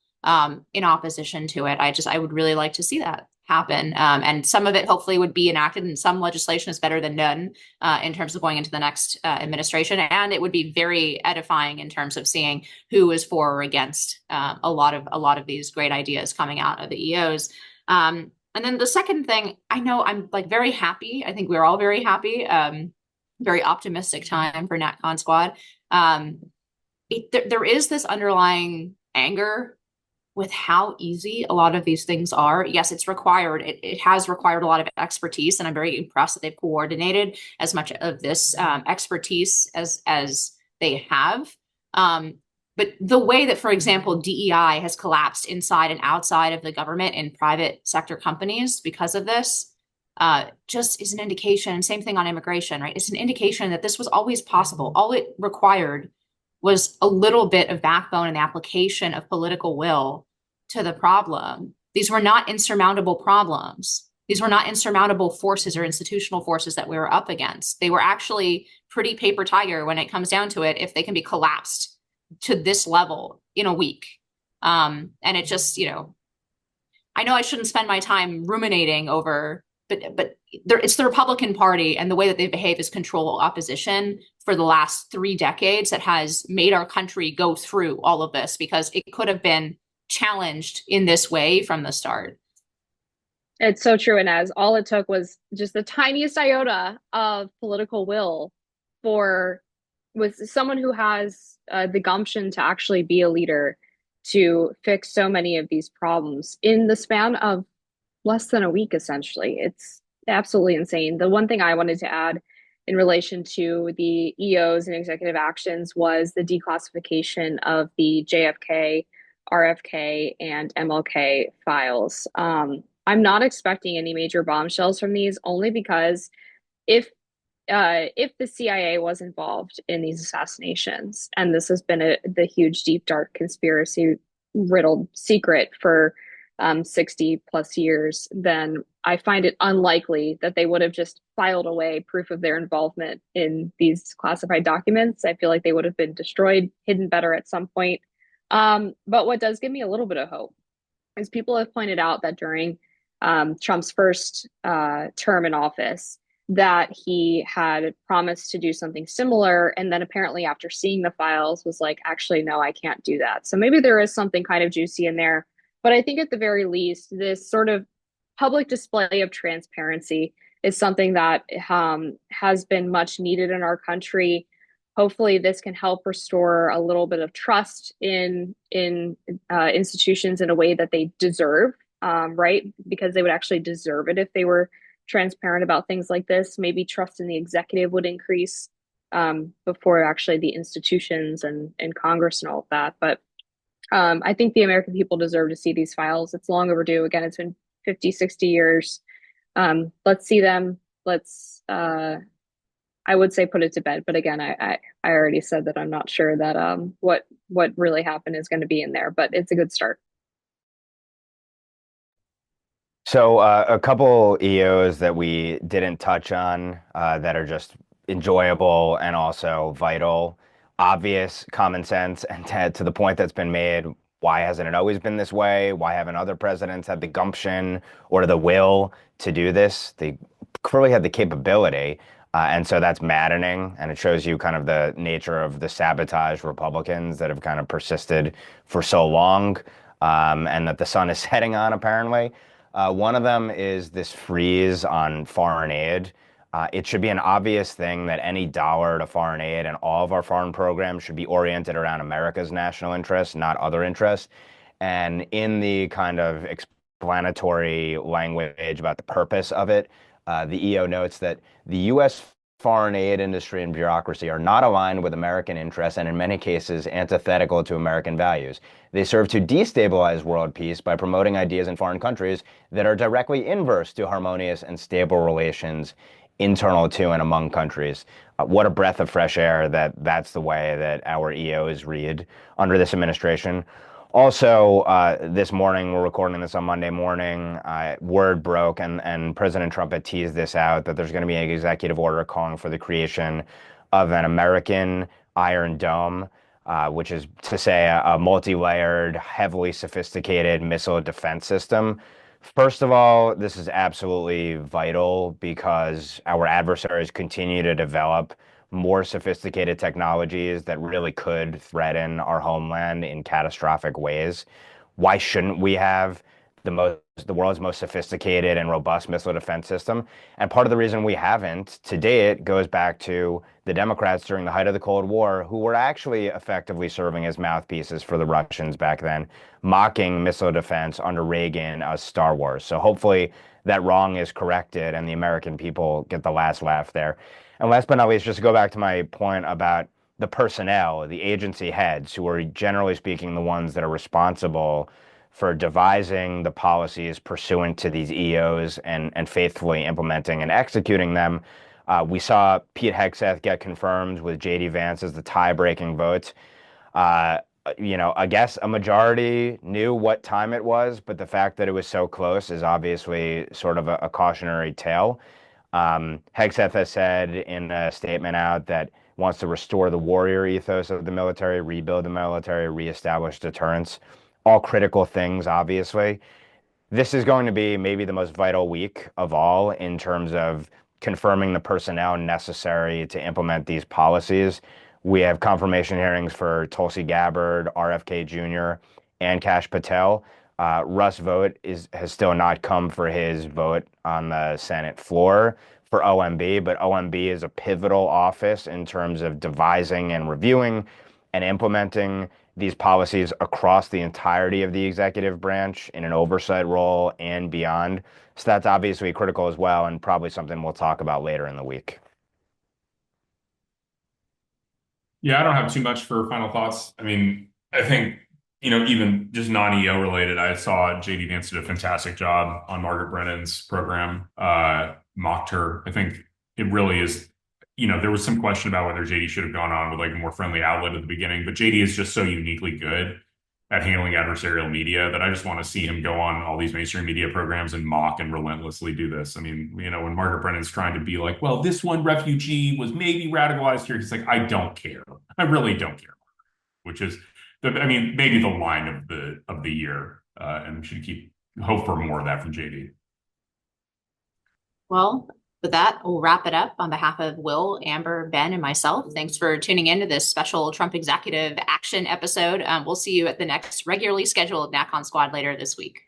Speaker 1: in opposition to it. I would really like to see that happen. And some of it hopefully would be enacted, and some legislation is better than none in terms of going into the next administration. And it would be very edifying in terms of seeing who is for or against a lot of these great ideas coming out of the EOs. And then the second thing, I know I'm like very happy. I think we're all very happy. Very optimistic time for NatCon Squad. There is this underlying anger with how easy a lot of these things are. Yes, it's required. It has required a lot of expertise, and I'm very impressed that they've coordinated as much of this expertise as they have. But the way that, for example, DEI has collapsed inside and outside of the government in private sector companies because of this just is an indication. Same thing on immigration, right? It's an indication that this was always possible. All it required was a little bit of backbone and the application of political will to the problem. These were not insurmountable problems. These were not insurmountable forces or institutional forces that we were up against. They were actually pretty paper tiger when it comes down to it, if they can be collapsed to this level in a week. And it just, I know I shouldn't spend my time ruminating over, but it's the Republican Party and the way that they behave as control opposition for the last 3 decades that has made our country go through all of this, because it could have been challenged in this way from the start.
Speaker 4: It's so true, Inez. All it took was just the tiniest iota of political will with someone who has the gumption to actually be a leader to fix so many of these problems in the span of less than a week, essentially. It's absolutely insane. The one thing I wanted to add in relation to the EOs and executive actions was the declassification of the JFK, RFK, and MLK files. I'm not expecting any major bombshells from these, only because if the CIA was involved in these assassinations, and this has been the huge, deep, dark conspiracy riddled secret for 60 plus years, then I find it unlikely that they would have just filed away proof of their involvement in these classified documents. I feel like they would have been destroyed, hidden better at some point. But what does give me a little bit of hope is people have pointed out that during Trump's first term in office, that he had promised to do something similar, and then apparently after seeing the files was like, actually, no, I can't do that. So maybe there is something kind of juicy in there. But I think at the very least, this sort of public display of transparency is something that has been much needed in our country. Hopefully, this can help restore a little bit of trust in institutions in a way that they deserve, right? Because they would actually deserve it if they were transparent about things like this. Maybe trust in the executive would increase before actually the institutions and Congress and all of that. But I think the American people deserve to see these files. It's long overdue. Again, it's been 50, 60 years. Let's see them. Let's, I would say put it to bed. But again, I already said that I'm not sure that what really happened is going to be in there, but it's a good start.
Speaker 2: So a couple EOs that we didn't touch on that are just enjoyable and also vital, obvious, common sense, and to the point that's been made, why hasn't it always been this way? Why haven't other presidents had the gumption or the will to do this? They clearly had the capability, and so that's maddening, and it shows you kind of the nature of the sabotage Republicans that have kind of persisted for so long, and that the sun is setting on, apparently. One of them is this freeze on foreign aid. It should be an obvious thing that any dollar to foreign aid and all of our foreign programs should be oriented around America's national interests, not other interests. And in the kind of explanatory language about the purpose of it, the EO notes that the U.S. foreign aid industry and bureaucracy are not aligned with American interests and in many cases antithetical to American values. They serve to destabilize world peace by promoting ideas in foreign countries that are directly inverse to harmonious and stable relations internal to and among countries. What a breath of fresh air that's the way that our EOs read under this administration. Also, this morning, we're recording this on Monday morning, word broke, and President Trump had teased this out, that there's going to be an executive order calling for the creation of an American Iron Dome, which is to say a multi-layered, heavily sophisticated missile defense system. First of all, this is absolutely vital because our adversaries continue to develop more sophisticated technologies that really could threaten our homeland in catastrophic ways. Why shouldn't we have the world's most sophisticated and robust missile defense system? And part of the reason we haven't to date goes back to the Democrats during the height of the Cold War, who were actually effectively serving as mouthpieces for the Russians back then, mocking missile defense under Reagan as Star Wars. So hopefully that wrong is corrected and the American people get the last laugh there. And last but not least, just to go back to my point about the personnel, the agency heads, who are generally speaking the ones that are responsible for devising the policies pursuant to these EOs and faithfully implementing and executing them. We saw Pete Hegseth get confirmed with J.D. Vance as the tie-breaking vote. I guess a majority knew what time it was, but the fact that it was so close is obviously sort of a cautionary tale. Hegseth has said in a statement out that wants to restore the warrior ethos of the military, rebuild the military, reestablish deterrence. All critical things, obviously. This is going to be maybe the most vital week of all in terms of confirming the personnel necessary to implement these policies. We have confirmation hearings for Tulsi Gabbard, RFK Jr., and Kash Patel. Russ Vought has still not come for his vote on the Senate floor for OMB, but OMB is a pivotal office in terms of devising and reviewing and implementing these policies across the entirety of the executive branch in an oversight role and beyond. So that's obviously critical as well, and probably something we'll talk about later in the week.
Speaker 3: Yeah, I don't have too much for final thoughts. I mean, I think, even just non-EO related, I saw JD Vance did a fantastic job on Margaret Brennan's program, mocked her. I think it really is, there was some question about whether JD should have gone on with like a more friendly outlet at the beginning, but JD is just so uniquely good at handling adversarial media that I just want to see him go on all these mainstream media programs and mock and relentlessly do this. I mean, when Margaret Brennan's trying to be like, well, this one refugee was maybe radicalized here, he's like, I don't care. I really don't care. Which is, maybe the line of the year, and we should hope for more of that from JD.
Speaker 1: Well, with that, we'll wrap it up. On behalf of Will, Amber, Ben, and myself, thanks for tuning in to this special Trump Executive Action episode. We'll see you at the next regularly scheduled NatCon Squad later this week.